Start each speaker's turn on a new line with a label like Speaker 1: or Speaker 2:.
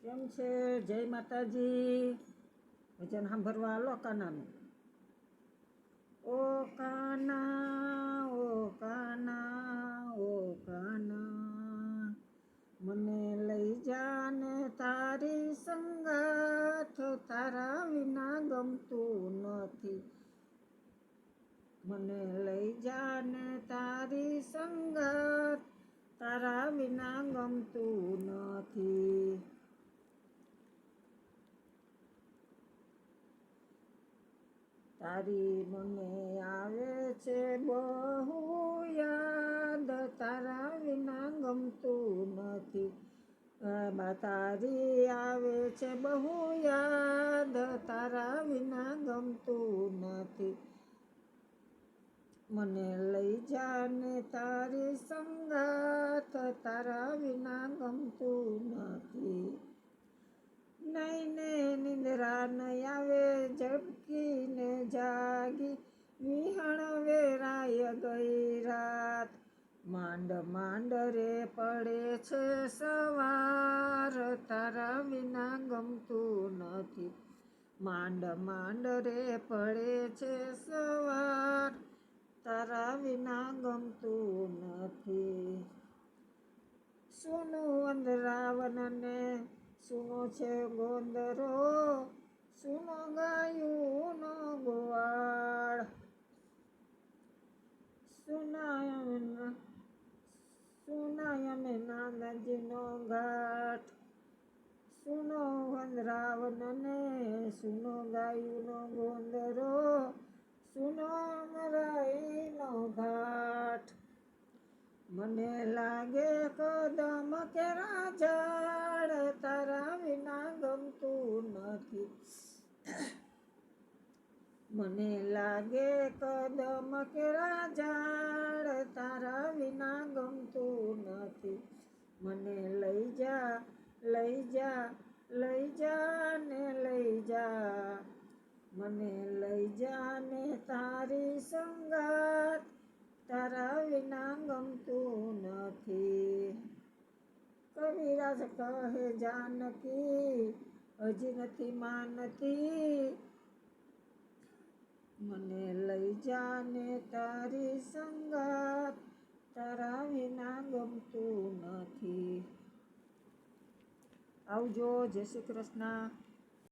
Speaker 1: કેમ છે? જય માતાજી. ભજન સાંભળવા આલો કાનાનું. ઓ કાના, ઓ કાના, ઓ કાના, મને લઈ જાને તારી સંગાથ, તારા વિના ગમતું નથી. મને લઈ જાને તારી સંગાથ, તારા વિના ગમતું નથી. તારી મને આવે છે બહુ યાદ, તારા વિના ગમતું નથી. તારી આવે છે બહુ યાદ, તારા વિના ગમતું નથી. મને લઈ જાને તારી સંગાથ, તારા વિના ગમતું નથી. નઈને નિંદ્રા ન આવે, ઝબકીને જાગી, વિહણ વેરાય ગઈ રાત. માંડ માંડ રે પડે છે સવાર, તારા વિના ગમતું નથી. માંડ માંડ રે પડે છે સવાર, તારા વિના ગમતું નથી. સુનું વંદરાવનને સુનો છે ગોંદરો, સુનો ગાયુંનો ગોવાળ. સુનાય અમે નાનજીનો ઘાટ. સુનો વંદરાવનને સુનો ગાયુંનો ગોંદરો, સુનો મરાઈનો ઘાટ. મને લાગે કદમ કેરા ઝાડ, તારા વિના ગમતું નથી. મને લાગે કદમ કેરા ઝાડ, તારા વિના ગમતું નથી. મને લઈ જા, લઈ જા, લઈ જા ને લઈ જા. મને લઈ જા ને તારી સંગાથ, તારા વિના ગમતું નથી. કવિરાજ કહે જાનકી હજી નથી માનતી, મને લઈ જા ને તારી સંગાથ, તારા વિના ગમતું નથી. આવજો. જય શ્રી કૃષ્ણ.